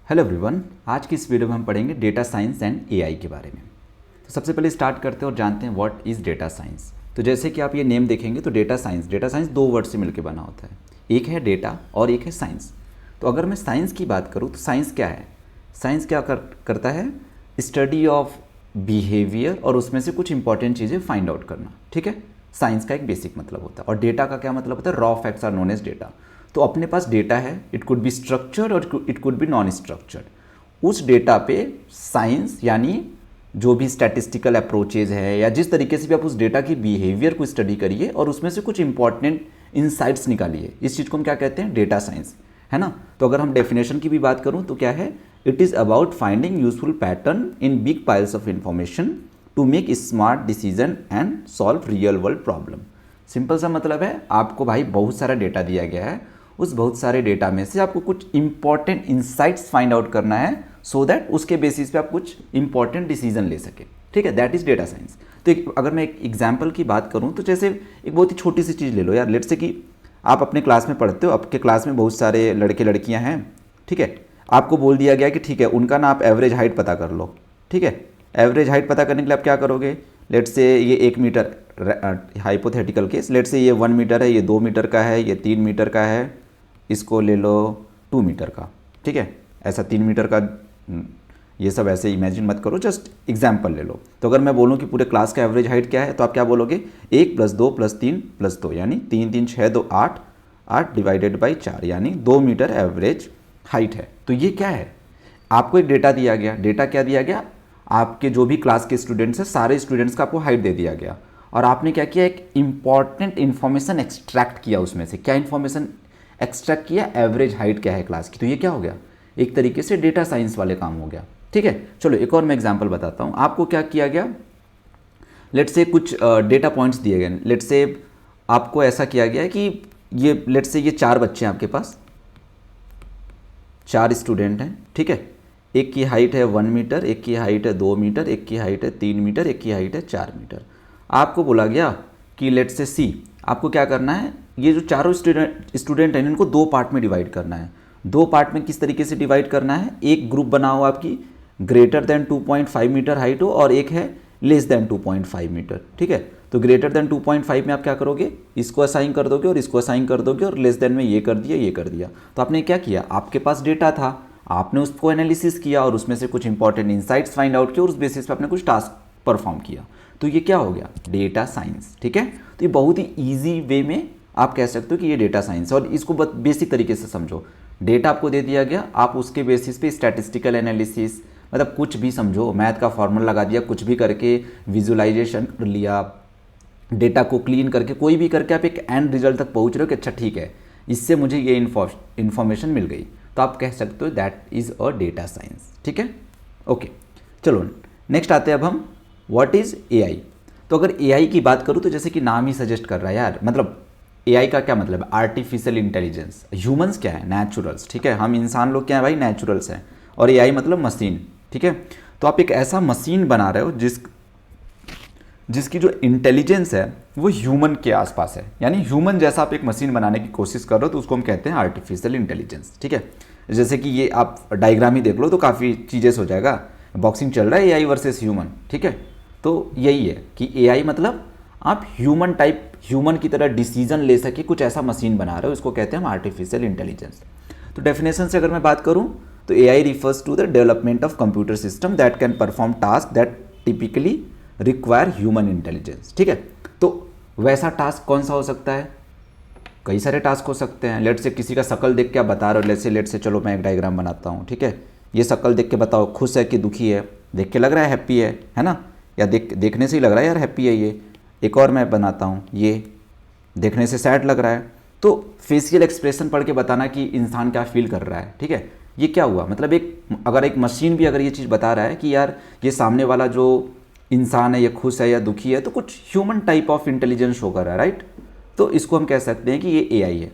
Hello everyone, आज की इस वीडियो में हम पढ़ेंगे डेटा साइंस एंड एआई के बारे में। तो सबसे पहले स्टार्ट करते हैं और जानते हैं व्हाट इज़ डेटा साइंस। तो जैसे कि आप ये नेम देखेंगे तो डेटा साइंस दो वर्ड से मिलकर बना होता है, एक है डेटा और एक है साइंस। तो अगर मैं साइंस की बात करूँ तो साइंस क्या है? साइंस क्या करता है? स्टडी ऑफ बिहेवियर और उसमें से कुछ इंपॉर्टेंट चीज़ें फाइंड आउट करना। ठीक है, साइंस का एक बेसिक मतलब होता है। और डेटा का क्या मतलब होता है? Raw facts are known as data. तो अपने पास डेटा है, इट कुड बी स्ट्रक्चर्ड और it could be non structured. उस डेटा पे साइंस यानी जो भी स्टैटिस्टिकल अप्रोचेज है या जिस तरीके से भी आप उस डेटा की बिहेवियर को स्टडी करिए और उसमें से कुछ इंपॉर्टेंट इनसाइट्स निकालिए, इस चीज़ को हम क्या कहते हैं? डेटा साइंस, है ना। तो अगर हम डेफिनेशन की भी बात करूं तो क्या है? It is about finding useful pattern in big piles of information to make smart decision and solve real world problem. Simple सा मतलब है, आपको भाई बहुत सारा डेटा दिया गया है, उस बहुत सारे डेटा में से आपको कुछ इंपॉर्टेंट इंसाइट्स फाइंड आउट करना है सो दैट उसके बेसिस पे आप कुछ इंपॉर्टेंट डिसीजन ले सके। ठीक है, दैट इज डेटा साइंस। तो अगर मैं एक एग्जांपल की बात करूं तो जैसे एक बहुत ही छोटी सी चीज़ ले लो यार। लेट्स से कि आप अपने क्लास में पढ़ते हो, आपके क्लास में बहुत सारे लड़के लड़कियां हैं। ठीक है, आपको बोल दिया गया कि ठीक है उनका ना आप एवरेज हाइट पता कर लो। ठीक है, एवरेज हाइट पता करने के लिए आप क्या करोगे? लेट्स से ये 1 metre, hypothetical case, let's say ये 1 मीटर है, ये 2 मीटर का है, ये 3 मीटर का है, इसको ले लो 2 मीटर का। ठीक है, ऐसा 3 मीटर का, ये सब ऐसे इमेजिन मत करो, जस्ट एग्जाम्पल ले लो। तो अगर मैं बोलूँ कि पूरे क्लास का एवरेज हाइट क्या है तो आप क्या बोलोगे? 1 + 2 + 3 + 2 यानी 3 3 6 2 8, 8 डिवाइडेड बाई 4 यानी 2 मीटर एवरेज हाइट है। तो ये क्या है? आपको एक डेटा दिया गया। डेटा क्या दिया गया? आपके जो भी क्लास के स्टूडेंट्स हैं, सारे स्टूडेंट्स का आपको हाइट दे दिया गया और आपने क्या किया? एक इंपॉर्टेंट इन्फॉर्मेशन एक्सट्रैक्ट किया उसमें से। क्या इन्फॉर्मेशन एक्सट्रैक्ट किया? एवरेज हाइट क्या है क्लास की। तो ये क्या हो गया? एक तरीके से डेटा साइंस वाले काम हो गया। ठीक है, चलो एक और मैं एग्जांपल बताता हूँ आपको। क्या किया गया? लेट्स से कुछ डेटा पॉइंट्स दिए गए। लेट्स से आपको ऐसा किया गया है कि ये लेट्स से ये 4 बच्चे हैं आपके पास, 4 स्टूडेंट हैं। ठीक है, एक की हाइट है 1 मीटर, एक की हाइट है 2 मीटर, एक की हाइट है 3 मीटर, एक की हाइट है 4 मीटर। आपको बोला गया कि लेट्स से सी, आपको क्या करना है? ये जो चारों स्टूडेंट हैं इनको 2 पार्ट में डिवाइड करना है। 2 पार्ट में किस तरीके से डिवाइड करना है? एक ग्रुप बनाओ आपकी ग्रेटर देन 2.5 मीटर हाइट हो और एक है लेस देन 2.5 मीटर। ठीक है, तो ग्रेटर देन 2.5 में आप क्या करोगे? इसको असाइन कर दोगे और इसको असाइन कर दोगे और लेस देन में ये कर दिया, ये कर दिया। तो आपने क्या किया? आपके पास डेटा था, आपने उसको एनालिसिस किया और उसमें से कुछ इंपॉर्टेंट इंसाइट्स फाइंड आउट किया और उस बेसिस पे आपने कुछ टास्क परफॉर्म किया। तो ये क्या हो गया? Data science. ठीक है, तो ये बहुत ही ईजी वे में आप कह सकते हो कि ये डेटा साइंस है। और इसको बेसिक तरीके से समझो। डेटा आपको दे दिया गया, आप उसके बेसिस पे स्टैटिस्टिकल एनालिसिस, मतलब कुछ भी समझो, मैथ का फॉर्मूला लगा दिया, कुछ भी करके विजुअलाइजेशन कर लिया, डेटा को क्लीन करके कोई भी करके आप एक एंड रिजल्ट तक पहुंच रहे हो कि अच्छा ठीक है इससे मुझे ये इन्फॉर्मेशन मिल गई। तो आप कह सकते हो that is a data science. ठीक है, ओके, चलो नेक्स्ट आते हैं अब हम व्हाट इज़ एआई। तो अगर एआई की बात करूँ तो जैसे कि नाम ही सजेस्ट कर रहा है यार, मतलब एआई का क्या मतलब है? Artificial intelligence. ह्यूमंस क्या है? नेचुरल्स। ठीक है, हम इंसान लोग क्या है भाई? नेचुरल्स हैं। और एआई मतलब मशीन। ठीक है, तो आप एक ऐसा मशीन बना रहे हो जिसकी जो इंटेलिजेंस है वो ह्यूमन के आसपास है, यानी ह्यूमन जैसा आप एक मशीन बनाने की कोशिश कर रहे हो तो उसको हम कहते हैं आर्टिफिशियल इंटेलिजेंस। ठीक है, जैसे कि ये आप डायग्राम ही देख लो तो काफ़ी चीज़ें हो जाएगा। बॉक्सिंग चल रहा है एआई वर्सेस ह्यूमन। ठीक है, तो यही है कि एआई मतलब आप ह्यूमन की तरह डिसीजन ले सके कुछ ऐसा मशीन बना रहे हो, इसको कहते हैं हम आर्टिफिशियल इंटेलिजेंस। तो डेफिनेशन से अगर मैं बात करूँ तो AI refers to the development of computer system that can perform task that typically require human intelligence. ठीक है, तो वैसा टास्क कौन सा हो सकता है? कई सारे टास्क हो सकते हैं। लेट से किसी का शक्ल देख के आप बता रहे हो, लेट से चलो मैं एक डायग्राम बनाता हूँ। ठीक है, ये शक्ल देख के बताओ खुश है कि दुखी है। देख के लग रहा है हैप्पी है ना? या देखने से ही लग रहा है यार हैप्पी है ये। एक और मैं बनाता हूँ, ये देखने से सैड लग रहा है। तो फेशियल एक्सप्रेशन पढ़ के बताना कि इंसान क्या फील कर रहा है। ठीक है, ये क्या हुआ? मतलब अगर एक मशीन भी अगर ये चीज़ बता रहा है कि यार ये सामने वाला जो इंसान है ये खुश है या दुखी है, तो कुछ human type of intelligence show कर रहा है, राइट? तो इसको हम कह सकते हैं कि ये एआई है।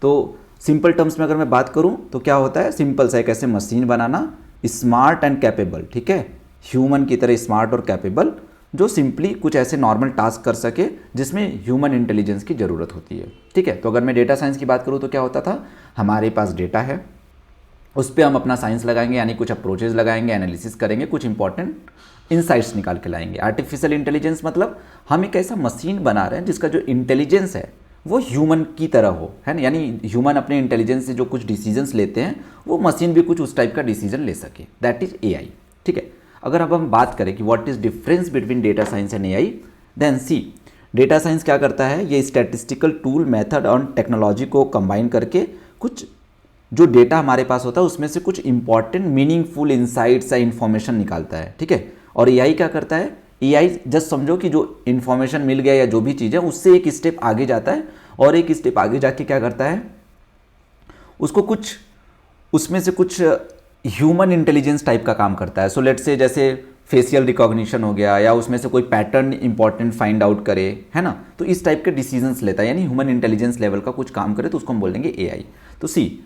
तो सिंपल टर्म्स में अगर मैं बात करूं तो क्या होता है? सिंपल सा एक ऐसे machine banana, smart and capable. ठीक है, ह्यूमन की तरह स्मार्ट और कैपेबल, जो सिंपली कुछ ऐसे नॉर्मल टास्क कर सके जिसमें ह्यूमन इंटेलिजेंस की ज़रूरत होती है। ठीक है, तो अगर मैं डेटा साइंस की बात करूँ तो क्या होता था? हमारे पास डेटा है, उस पर हम अपना साइंस लगाएंगे, यानी कुछ अप्रोचेज लगाएंगे, एनालिसिस करेंगे, कुछ इंपॉर्टेंट इनसाइट्स निकाल के लाएंगे। आर्टिफिशियल इंटेलिजेंस मतलब हम एक ऐसा मशीन बना रहे हैं जिसका जो इंटेलिजेंस है वो ह्यूमन की तरह हो, है ना, यानी ह्यूमन अपने इंटेलिजेंस से जो कुछ डिसीजंस लेते हैं वो मशीन भी कुछ उस टाइप का डिसीजन ले सके, दैट इज एआई। ठीक है, अगर अब हम बात करें कि what is difference between data science and AI, then see data science क्या करता है, ये स्टैटिस्टिकल टूल, मेथड और टेक्नोलॉजी को कंबाइन करके कुछ जो डेटा हमारे पास होता है उसमें से कुछ इंपॉर्टेंट मीनिंगफुल इंसाइट्स या इन्फॉर्मेशन निकालता है। ठीक है, और एआई क्या करता है, एआई जस्ट समझो कि जो इन्फॉर्मेशन मिल गया या जो भी चीज़ है उससे एक स्टेप आगे जाता है, और एक स्टेप आगे जाके क्या करता है, उसको कुछ उसमें से कुछ ह्यूमन इंटेलिजेंस टाइप का काम करता है। सो लेट्स से जैसे फेशियल रिकॉग्निशन हो गया, या उसमें से कोई पैटर्न इंपॉर्टेंट फाइंड आउट करे, है ना, तो इस टाइप के डिसीजंस लेता है, यानी ह्यूमन इंटेलिजेंस लेवल का कुछ काम करे तो उसको हम बोल देंगे एआई। तो सी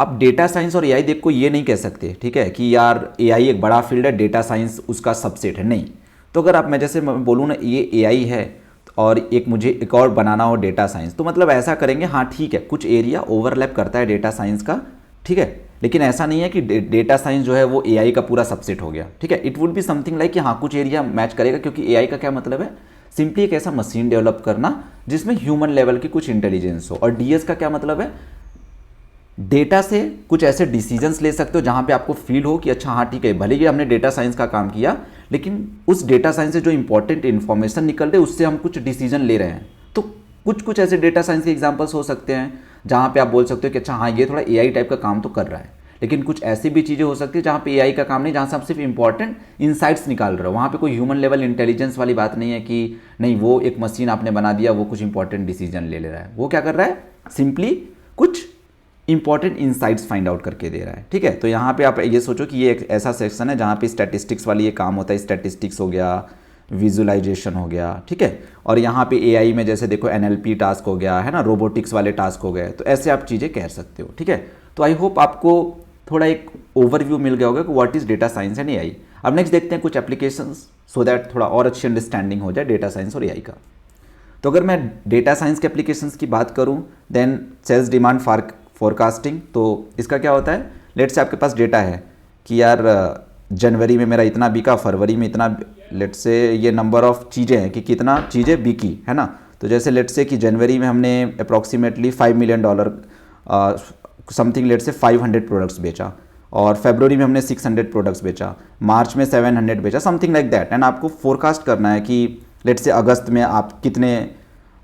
अब डेटा साइंस और एआई देख को ये नहीं कह सकते, ठीक है, कि यार एआई एक बड़ा फील्ड है, डेटा साइंस उसका सबसेट है, नहीं। तो अगर आप मैं जैसे बोलूँ ना ये एआई है और एक मुझे एक और बनाना हो डेटा साइंस, तो मतलब ऐसा करेंगे, हाँ ठीक है, कुछ एरिया ओवरलैप करता है डेटा साइंस का, ठीक है, लेकिन ऐसा नहीं है कि डेटा साइंस जो है वो एआई का पूरा सबसेट हो गया। ठीक है, it would be something like कि हाँ कुछ एरिया मैच करेगा, क्योंकि एआई का क्या मतलब है, सिंपली एक ऐसा मशीन डेवलप करना जिसमें ह्यूमन लेवल की कुछ इंटेलिजेंस हो। और डीएस का क्या मतलब है, डेटा से कुछ ऐसे डिसीजंस ले सकते हो जहां पे आपको फील हो कि अच्छा हाँ ठीक है, भले ही हमने डेटा साइंस का काम किया लेकिन उस डेटा साइंस से जो इंपॉर्टेंट इन्फॉर्मेशन निकल रही है उससे हम कुछ डिसीजन ले रहे हैं। तो कुछ कुछ ऐसे डेटा साइंस के एग्जांपल्स हो सकते हैं जहां पे आप बोल सकते हो कि अच्छा हाँ ये थोड़ा एआई टाइप का काम तो कर रहा है, लेकिन कुछ ऐसी भी चीज़ें हो सकती है जहाँ पे एआई का काम नहीं, जहाँ से आप सिर्फ इंपॉर्टेंट इनसाइट्स निकाल रहे हो, वहाँ पे कोई ह्यूमन लेवल इंटेलिजेंस वाली बात नहीं है कि नहीं वो एक मशीन आपने बना दिया वो कुछ इंपॉर्टेंट डिसीजन ले रहा है। वो क्या कर रहा है, सिंपली कुछ इंपॉर्टेंट इनसाइट्स फाइंड आउट करके दे रहा है। ठीक है, तो यहाँ पे आप ये सोचो कि ये एक ऐसा सेक्शन है जहाँ पे स्टैटिस्टिक्स वाली ये काम होता है, स्टैटिस्टिक्स हो गया, विजुअलाइजेशन हो गया, ठीक है, और यहाँ पे एआई में जैसे देखो एनएलपी टास्क हो गया, है ना, रोबोटिक्स वाले टास्क हो गए, तो ऐसे आप चीज़ें कह सकते हो। ठीक है, तो आई होप आपको थोड़ा एक ओवरव्यू मिल गया होगा कि what is data science and AI. अब नेक्स्ट देखते हैं कुछ एप्लीकेशंस, सो दैट थोड़ा और अच्छी अंडरस्टैंडिंग हो जाए डेटा साइंस और एआई का। तो अगर मैं डेटा साइंस के एप्लीकेशंस की बात करूँ, देन सेल्स डिमांड फोरकास्टिंग, तो इसका क्या होता है, लेट्स से आपके पास डेटा है कि यार जनवरी में मेरा इतना बिका, फरवरी में इतना, लेट्स से ये नंबर ऑफ चीज़ें हैं कि कितना चीज़ें बिकी, है ना, तो जैसे लेट्स से कि जनवरी में हमने approximately $5 million something let's say 500 products बेचा, और फरवरी में हमने 600 प्रोडक्ट्स बेचा, मार्च में 700 बेचा, समथिंग लाइक दैट। एंड आपको फोरकास्ट करना है कि लेट्स से अगस्त में आप कितने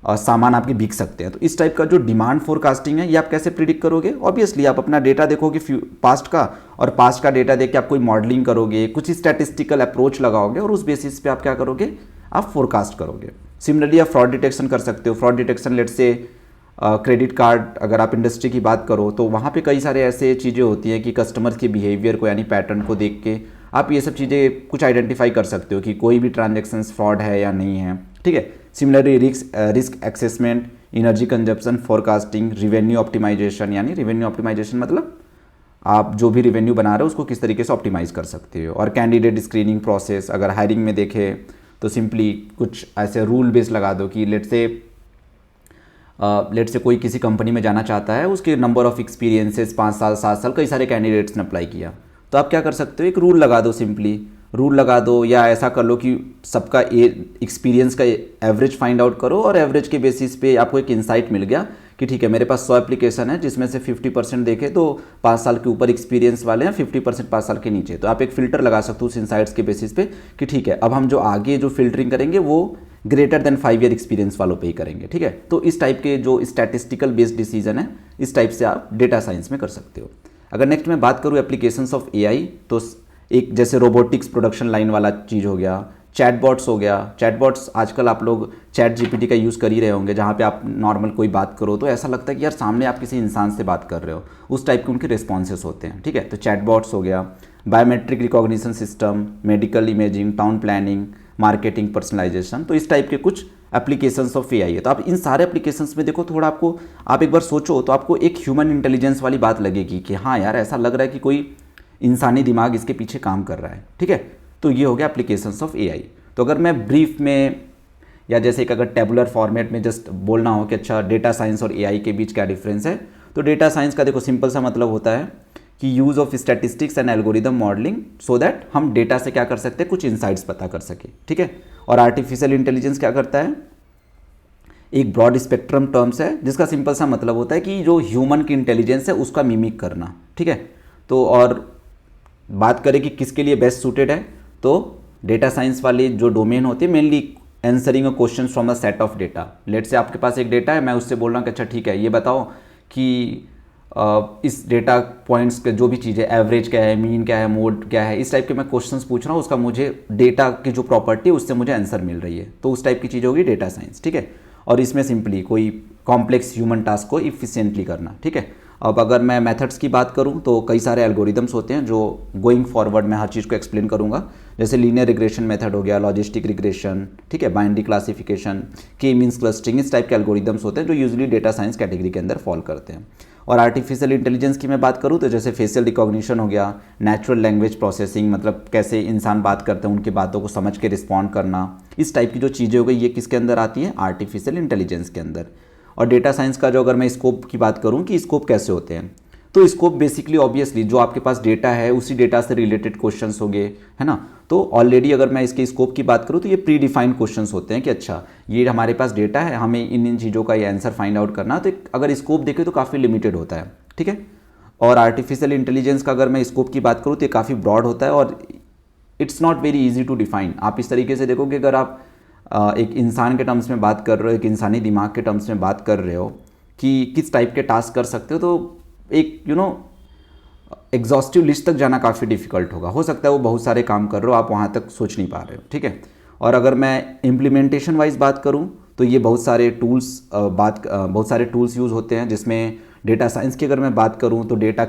सामान आपके बिक सकते हैं। तो इस टाइप का जो डिमांड फोरकास्टिंग है ये आप कैसे प्रिडिक्ट करोगे, ऑब्वियसली आप अपना डेटा देखोगे पास्ट का, और पास्ट का डेटा देख के आप कोई मॉडलिंग करोगे, कुछ स्टैटिस्टिकल अप्रोच लगाओगे, और उस बेसिस पे आप क्या करोगे, आप फोरकास्ट करोगे। सिमिलरली आप फ्रॉड डिटेक्शन कर सकते हो, fraud detection let's say credit card, अगर आप इंडस्ट्री की बात करो तो वहाँ पे कई सारे ऐसे चीज़ें होती हैं कि कस्टमर्स के बिहेवियर को यानी पैटर्न को देख के आप ये सब चीज़ें कुछ आइडेंटिफाई कर सकते हो कि कोई भी ट्रांजेक्शन्स फ्रॉड है या नहीं है। ठीक है, similarly risk assessment, energy consumption forecasting, revenue optimisation, यानी रिवेन्यू ऑप्टिमाइजेशन मतलब आप जो भी रिवेन्यू बना रहे हो उसको किस तरीके से ऑप्टिमाइज़ कर सकते हो। और कैंडिडेट स्क्रीनिंग प्रोसेस, अगर हायरिंग में देखें तो सिंपली कुछ ऐसे रूल बेस लगा दो कि लेट्स से कोई किसी कंपनी में जाना चाहता है, उसके नंबर ऑफ एक्सपीरियंसेस 5 साल 7 साल, कई सारे कैंडिडेट्स ने अप्लाई किया, तो आप क्या कर सकते हो, एक रूल लगा दो, सिंपली रूल लगा दो, या ऐसा कर लो कि सबका एक्सपीरियंस का एवरेज फाइंड आउट करो, और एवरेज के बेसिस पे आपको एक इंसाइट मिल गया कि ठीक है मेरे पास 100 एप्लीकेशन है जिसमें से 50% देखे तो 5 साल के ऊपर एक्सपीरियंस वाले हैं, 50% 5 साल के नीचे, तो आप एक फ़िल्टर लगा सकते हो उस इंसाइट्स के बेसिस पे कि ठीक है अब हम जो आगे जो फिल्टरिंग करेंगे वो ग्रेटर देन 5 ईयर एक्सपीरियंस वालों पे ही करेंगे। ठीक है, तो इस टाइप के जो स्टैटिस्टिकल बेस्ड डिसीजन है इस टाइप से आप डेटा साइंस में कर सकते हो। अगर नेक्स्ट मैं बात करूँ एप्लीकेशंस ऑफ एआई, तो एक जैसे रोबोटिक्स प्रोडक्शन लाइन वाला चीज़ हो गया, चैटबॉट्स हो गया। चैटबॉट्स आजकल आप लोग चैट जीपीटी का यूज़ कर ही रहे होंगे, जहाँ पे आप नॉर्मल कोई बात करो तो ऐसा लगता है कि यार सामने आप किसी इंसान से बात कर रहे हो, उस टाइप के उनके रिस्पॉन्सेस होते हैं। ठीक है, तो चैटबॉट्स हो गया, biometric recognition system, medical imaging, town planning, marketing, personalisation, तो इस टाइप के कुछ एप्लीकेशंस ऑफ एआई है। तो आप इन सारे एप्लीकेशंस में देखो, थोड़ा आपको आप एक बार सोचो तो आपको एक ह्यूमन इंटेलिजेंस वाली बात लगेगी कि हाँ यार ऐसा लग रहा है कि कोई इंसानी दिमाग इसके पीछे काम कर रहा है। ठीक है, तो ये हो गया एप्लीकेशंस ऑफ एआई। तो अगर मैं ब्रीफ में या जैसे एक अगर टेबुलर फॉर्मेट में जस्ट बोलना हो कि अच्छा डेटा साइंस और एआई के बीच क्या डिफरेंस है, तो डेटा साइंस का देखो सिंपल सा मतलब होता है कि use of statistics and algorithm modelling so that हम डेटा से क्या कर सकते हैं, कुछ इनसाइट्स पता कर सके, ठीक है। और आर्टिफिशियल इंटेलिजेंस क्या करता है, एक ब्रॉड स्पेक्ट्रम टर्म्स है जिसका सिंपल सा मतलब होता है कि जो ह्यूमन की इंटेलिजेंस है उसका मिमिक करना, ठीक है। तो और बात करें कि किसके लिए बेस्ट सूटेड है, तो डेटा साइंस वाले जो डोमेन होते हैं mainly answering a question from a set of data. Let's say आपके पास एक डेटा है, मैं उससे बोल रहा हूँ कि अच्छा ठीक है ये बताओ कि इस डेटा पॉइंट्स के जो भी चीज़ें, एवरेज क्या है, मीन क्या है, मोड क्या है, इस टाइप के मैं क्वेश्चंस पूछ रहा हूँ, उसका मुझे डेटा की जो प्रॉपर्टी है उससे मुझे आंसर मिल रही है, तो उस टाइप की चीज़ होगी डेटा साइंस, ठीक है। और इसमें सिंपली कोई कॉम्प्लेक्स ह्यूमन टास्क को इफिशिएंटली करना, ठीक है। अब अगर मैं मेथड्स की बात करूं तो कई सारे एल्गोरिदम्स होते हैं जो गोइंग फॉरवर्ड मैं हर चीज़ को एक्सप्लेन करूंगा, जैसे लीनियर रिग्रेशन मेथड हो गया, लॉजिस्टिक रिग्रेशन, ठीक है, बाइनरी क्लासिफिकेशन, के मींस क्लस्टरिंग, इस टाइप के एल्गोरिदम्स होते हैं जो यूजुअली डेटा साइंस कैटेगरी के अंदर फॉल करते हैं। और आर्टिफिशियल इंटेलिजेंस की मैं बात करूँ तो जैसे फेशियल रिकॉग्निशन हो गया, नेचुरल लैंग्वेज प्रोसेसिंग, मतलब कैसे इंसान बात करते हैं उनकी बातों को समझ के रिस्पॉन्ड करना, इस टाइप की जो चीज़ें हो गई ये किसके अंदर आती हैं, आर्टिफिशियल इंटेलिजेंस के अंदर। और डेटा साइंस का जो अगर मैं स्कोप की बात करूँ कि स्कोप कैसे होते हैं, तो स्कोप बेसिकली ऑब्वियसली जो आपके पास डेटा है उसी डेटा से रिलेटेड क्वेश्चंस हो गए, है ना। तो ऑलरेडी अगर मैं इसके स्कोप की बात करूँ तो ये प्री डिफाइंड क्वेश्चंस होते हैं कि अच्छा ये हमारे पास डेटा है, हमें इन चीज़ों का ये आंसर फाइंड आउट करना, तो अगर स्कोप देखें तो काफ़ी लिमिटेड होता है, ठीक है। और आर्टिफिशियल इंटेलिजेंस का अगर मैं स्कोप की बात करूँ तो ये काफ़ी ब्रॉड होता है और it's not very easy to define. आप इस तरीके से देखो कि अगर आप एक इंसान के टर्म्स में बात कर रहे हो, एक इंसानी दिमाग के टर्म्स में बात कर रहे हो कि किस टाइप के टास्क कर सकते हो, तो एक एग्जॉस्टिव लिस्ट तक जाना काफ़ी डिफिकल्ट होगा। हो सकता है वो बहुत सारे काम कर रहे हो, आप वहाँ तक सोच नहीं पा रहे हो, ठीक है। और अगर मैं इम्प्लीमेंटेशन वाइज बात करूँ तो ये बहुत सारे टूल्स यूज़ होते हैं, जिसमें डेटा साइंस की अगर मैं बात करूँ तो डेटा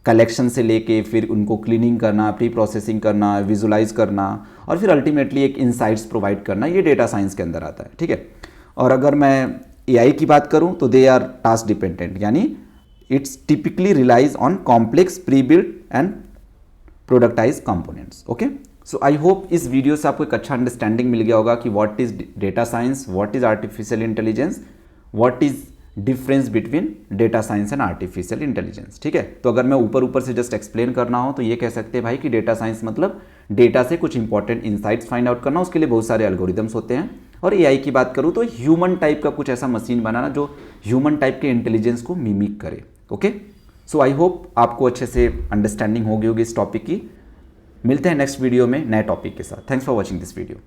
कलेक्शन से लेके फिर उनको क्लीनिंग करना, प्री प्रोसेसिंग करना, विजुलाइज करना और फिर अल्टीमेटली एक इंसाइट्स प्रोवाइड करना, ये डेटा साइंस के अंदर आता है, ठीक है। और अगर मैं एआई की बात करूँ तो दे आर टास्क डिपेंडेंट, यानी it's typically relies on complex pre build and productise components. Okay, so I hope इस वीडियो से आपको एक अच्छा अंडरस्टैंडिंग मिल गया होगा कि what is data science, what is artificial intelligence, what is difference between data science and artificial intelligence, ठीक है। तो अगर मैं ऊपर से जस्ट एक्सप्लेन करना हो तो ये कह सकते हैं भाई कि डेटा साइंस मतलब डेटा से कुछ इंपॉर्टेंट इंसाइट्स फाइंड आउट करना, उसके लिए बहुत सारे एल्गोरिदम्स होते हैं। और एआई की बात करूँ तो ह्यूमन टाइप का कुछ ऐसा मशीन बनाना जो ह्यूमन टाइप के इंटेलिजेंस को मिमिक करे। ओके, सो आई होप आपको अच्छे से अंडरस्टैंडिंग हो गई होगी इस टॉपिक की। मिलते हैं नेक्स्ट वीडियो में नए टॉपिक के साथ। Thanks for watching this video.